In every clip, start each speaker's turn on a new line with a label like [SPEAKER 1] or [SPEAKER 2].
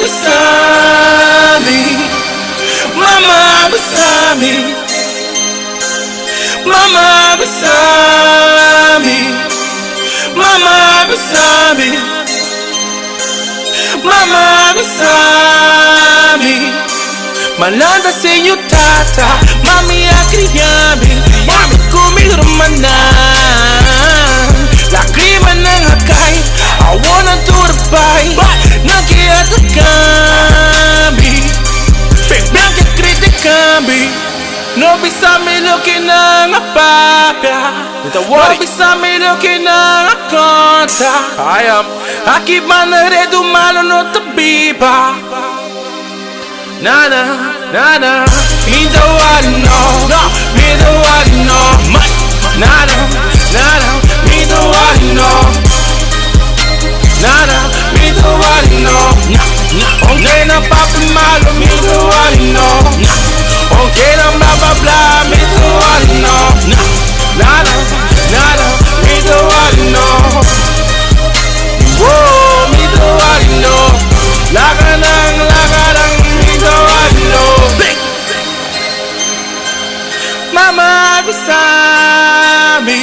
[SPEAKER 1] besame, mama besame, mama besame, mama besame, mama besame. Malanda senyo tata, mami akriyami, yami kumirmanan. Lakrima ng akay, I wanna do the bite. Nakiata kami, biglang kikritikami. No bisami looking ng apapya, no bisami looking ng akonta. Aki manaredo malo no tabiba. Nana, nana, me the one no, me the one no. Nana, nana, me the one no. Nana, me the one no. Okay na papi malo, me the one no. Okay na blah blah blah, me the one no. Nana, nana, me the one no. Whoa, me the one no. Laganang, laganang, me the one no. Mama besame,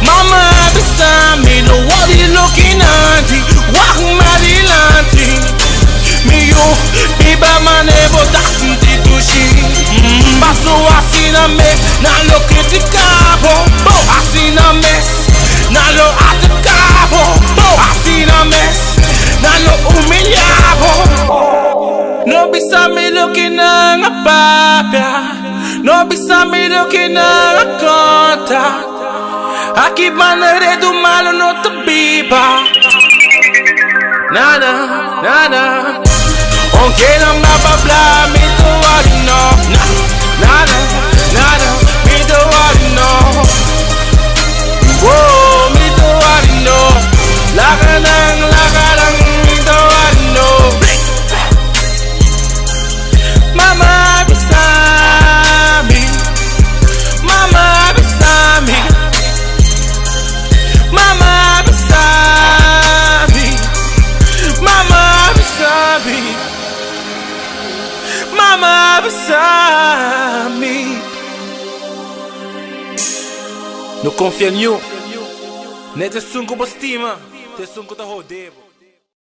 [SPEAKER 1] mama besame. No what you looking at? Wah marilanti. Me yo, biba manebo dasinti tushi. Paso asina me, na lo criticabo. Asina mes, na lo atacabo. Asina mes, na lo humillabo. No bisame looking at a papya, no bisame looking at a conta. Aki manaredo malo no tabiba. Nana, nana. Okay na blah blah blah, me the one no. Nana, nana, me the one no. Whoa, me the one no. Laganang, laganang, me the one no. Mama besame, mama besame, mama besame, mama besame, mama besame. Não confia em nenhum, nem te sungo bastima, te sungo ta rodebo.